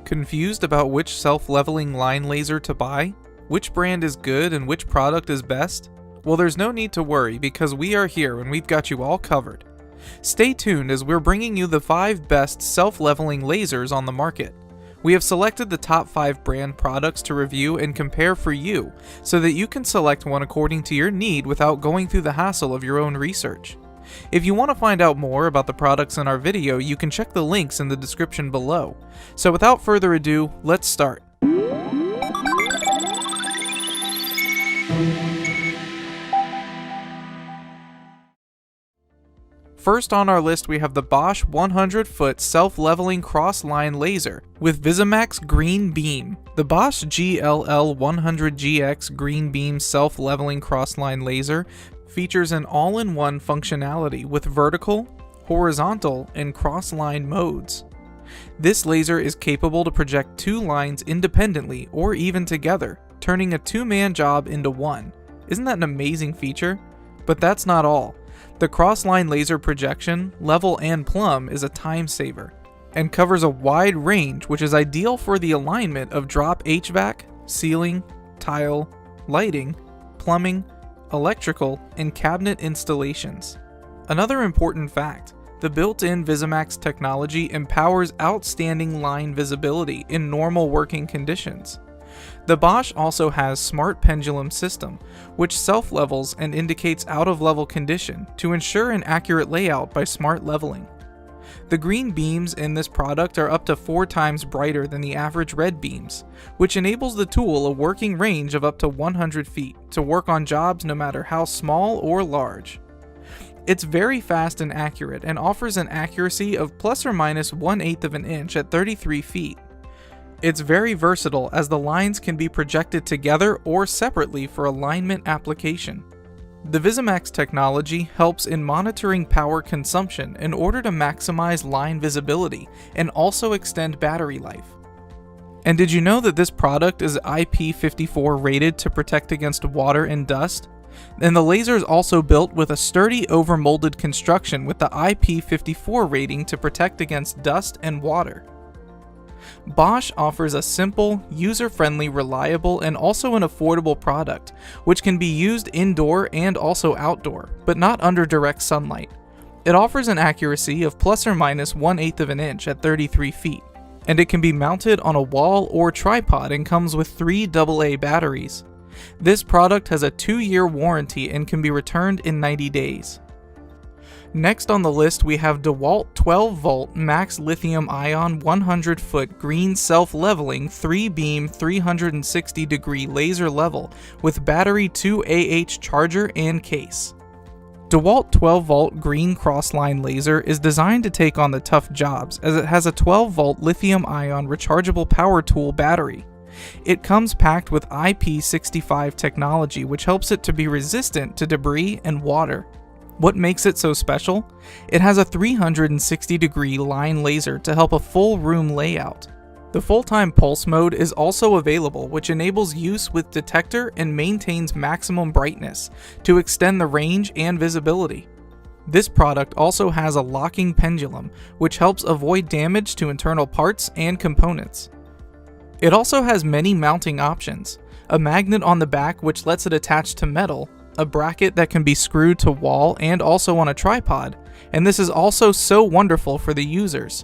Confused about which self-leveling line laser to buy? Which brand is good and which product is best? Well, there's no need to worry because we are here and we've got you all covered. Stay tuned as we're bringing you the 5 best self-leveling lasers on the market. We have selected the top 5 brand products to review and compare for you so that you can select one according to your need without going through the hassle of your own research. If you want to find out more about the products in our video, you can check the links in the description below. So without further ado, let's start. First on our list we have the Bosch 100-foot self-leveling cross-line laser with Visimax Green Beam. The Bosch GLL100GX Green Beam self-leveling cross-line laser features an all-in-one functionality with vertical, horizontal, and cross-line modes. This laser is capable to project 2 lines independently or even together, turning a 2-man job into one. Isn't that an amazing feature? But that's not all. The cross-line laser projection, level and plumb, is a time saver and covers a wide range which is ideal for the alignment of drop HVAC, ceiling, tile, lighting, plumbing, electrical, and cabinet installations. Another important fact, the built-in Visimax technology empowers outstanding line visibility in normal working conditions. The Bosch also has Smart Pendulum System, which self-levels and indicates out-of-level condition to ensure an accurate layout by smart leveling. The green beams in this product are up to 4 times brighter than the average red beams, which enables the tool a working range of up to 100 feet to work on jobs no matter how small or large. It's very fast and accurate and offers an accuracy of plus or minus 1/8 of an inch at 33 feet. It's very versatile as the lines can be projected together or separately for alignment application. The Visimax technology helps in monitoring power consumption in order to maximize line visibility and also extend battery life. And did you know that this product is IP54 rated to protect against water and dust? And the laser is also built with a sturdy overmolded construction with the IP54 rating to protect against dust and water. Bosch offers a simple, user-friendly, reliable, and also an affordable product, which can be used indoor and also outdoor, but not under direct sunlight. It offers an accuracy of plus or minus 1/8 of an inch at 33 feet, and it can be mounted on a wall or tripod and comes with 3 AA batteries. This product has a 2-year warranty and can be returned in 90 days. Next on the list we have DeWalt 12-volt max lithium-ion 100-foot green self-leveling 3-beam 360-degree laser level with battery 2AH charger and case. DeWalt 12-volt green cross-line laser is designed to take on the tough jobs as it has a 12-volt lithium-ion rechargeable power tool battery. It comes packed with IP65 technology which helps it to be resistant to debris and water. What makes it so special? It has a 360-degree line laser to help a full room layout. The full-time pulse mode is also available, which enables use with detector and maintains maximum brightness to extend the range and visibility. This product also has a locking pendulum, which helps avoid damage to internal parts and components. It also has many mounting options, a magnet on the back which lets it attach to metal, a bracket that can be screwed to wall and also on a tripod, and this is also so wonderful for the users.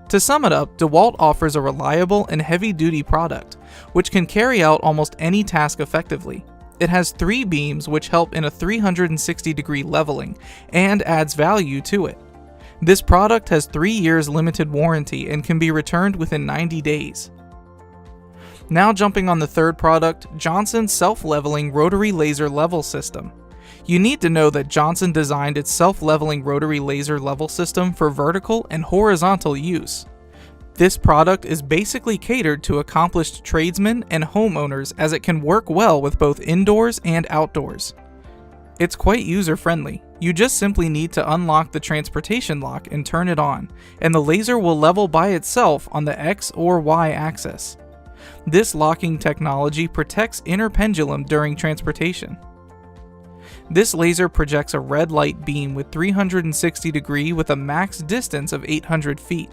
To sum it up, DeWalt offers a reliable and heavy-duty product, which can carry out almost any task effectively. It has 3 beams which help in a 360-degree leveling and adds value to it. This product has 3 years limited warranty and can be returned within 90 days. Now jumping on the third product, Johnson's self-leveling rotary laser level system. You need to know that Johnson designed its self-leveling rotary laser level system for vertical and horizontal use. This product is basically catered to accomplished tradesmen and homeowners as it can work well with both indoors and outdoors. It's quite user-friendly. You just simply need to unlock the transportation lock and turn it on, and the laser will level by itself on the X or Y axis. This locking technology protects inner pendulum during transportation. This laser projects a red light beam with 360 degree with a max distance of 800 feet.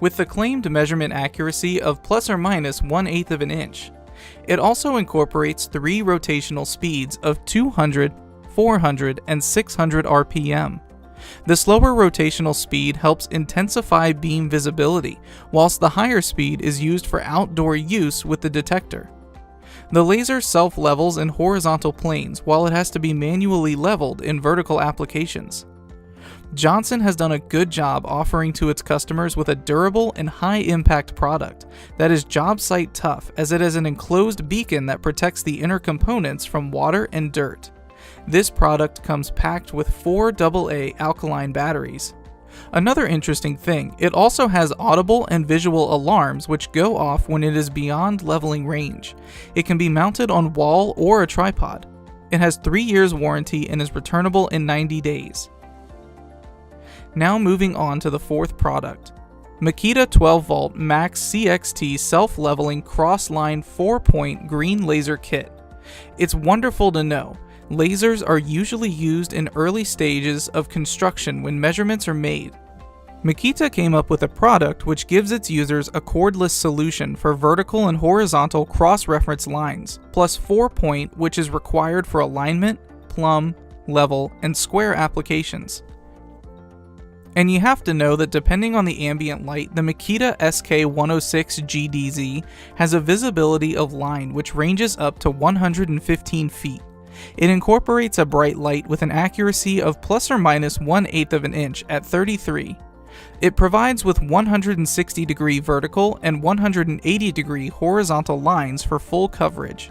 with the claimed measurement accuracy of plus or minus 1/8 of an inch. It also incorporates 3 rotational speeds of 200, 400, and 600 RPM. The slower rotational speed helps intensify beam visibility, whilst the higher speed is used for outdoor use with the detector. The laser self-levels in horizontal planes while it has to be manually leveled in vertical applications. Johnson has done a good job offering to its customers with a durable and high-impact product that is job site tough, as it has an enclosed beacon that protects the inner components from water and dirt. This product comes packed with 4 AA alkaline batteries. Another interesting thing, it also has audible and visual alarms which go off when it is beyond leveling range. It can be mounted on wall or a tripod. It has 3 years warranty and is returnable in 90 days. Now moving on to the 4th product. Makita 12V Max CXT Self-Leveling Cross-Line 4-Point Green Laser Kit. It's wonderful to know. Lasers are usually used in early stages of construction when measurements are made. Makita came up with a product which gives its users a cordless solution for vertical and horizontal cross-reference lines, plus 4-point, which is required for alignment, plumb, level, and square applications. And you have to know that depending on the ambient light, the Makita SK106 GDZ has a visibility of line which ranges up to 115 feet. It incorporates a bright light with an accuracy of plus or minus 1/8 of an inch at 33. It provides with 160-degree vertical and 180-degree horizontal lines for full coverage.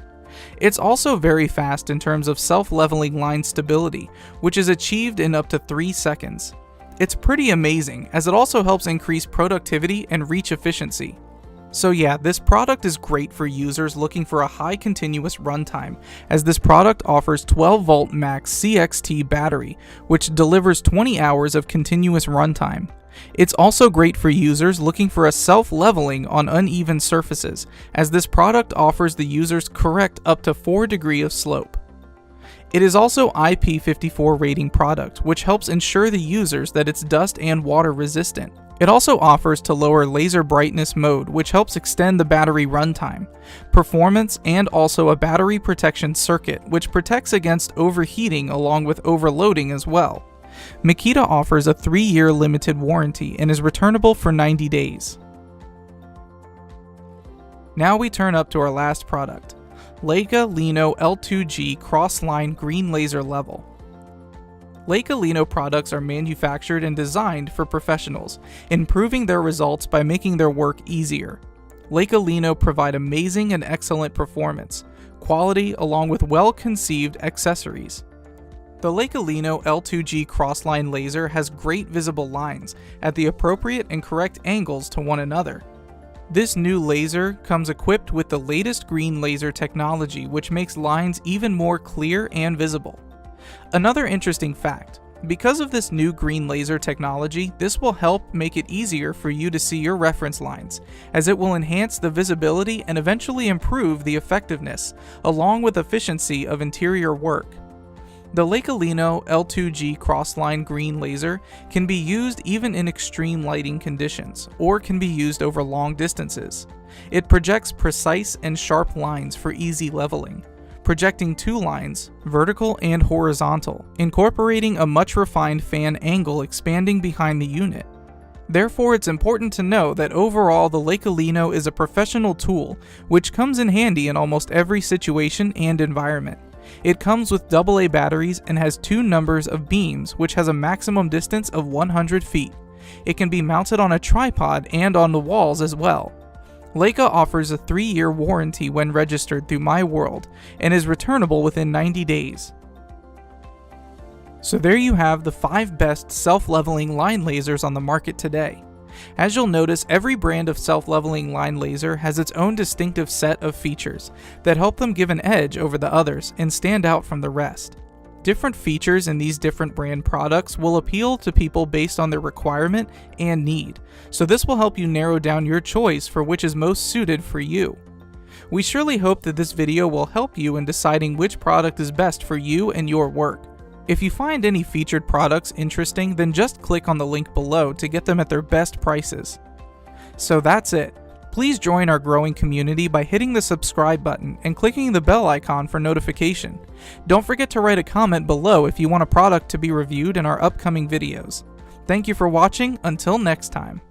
It's also very fast in terms of self-leveling line stability, which is achieved in up to 3 seconds. It's pretty amazing, as it also helps increase productivity and reach efficiency. So yeah, this product is great for users looking for a high continuous runtime, as this product offers 12V Max CXT battery, which delivers 20 hours of continuous runtime. It's also great for users looking for a self-leveling on uneven surfaces, as this product offers the users correct up to 4 degrees of slope. It is also IP54 rating product, which helps ensure the users that it's dust and water resistant. It also offers to lower laser brightness mode, which helps extend the battery runtime, performance, and also a battery protection circuit, which protects against overheating along with overloading as well. Makita offers a 3-year limited warranty and is returnable for 90 days. Now we turn up to our last product. Leica Lino L2G Crossline Green Laser Level. Leica Lino products are manufactured and designed for professionals, improving their results by making their work easier. Leica Lino provide amazing and excellent performance, quality, along with well-conceived accessories. The Leica Lino L2G Crossline laser has great visible lines at the appropriate and correct angles to one another. This new laser comes equipped with the latest green laser technology, which makes lines even more clear and visible. Another interesting fact, because of this new green laser technology, this will help make it easier for you to see your reference lines, as it will enhance the visibility and eventually improve the effectiveness, along with efficiency of interior work. The Leica Lino L2G Crossline Green Laser can be used even in extreme lighting conditions, or can be used over long distances. It projects precise and sharp lines for easy leveling, projecting 2 lines, vertical and horizontal, incorporating a much refined fan angle expanding behind the unit. Therefore, it's important to know that overall the Leica Lino is a professional tool, which comes in handy in almost every situation and environment. It comes with AA batteries and has 2 numbers of beams, which has a maximum distance of 100 feet. It can be mounted on a tripod and on the walls as well. Leica offers a 3-year warranty when registered through My World, and is returnable within 90 days. So there you have the 5 best self-leveling line lasers on the market today. As you'll notice, every brand of self-leveling line laser has its own distinctive set of features that help them give an edge over the others and stand out from the rest. Different features in these different brand products will appeal to people based on their requirement and need, so this will help you narrow down your choice for which is most suited for you. We surely hope that this video will help you in deciding which product is best for you and your work. If you find any featured products interesting, then just click on the link below to get them at their best prices. So that's it. Please join our growing community by hitting the subscribe button and clicking the bell icon for notification. Don't forget to write a comment below if you want a product to be reviewed in our upcoming videos. Thank you for watching. Until next time.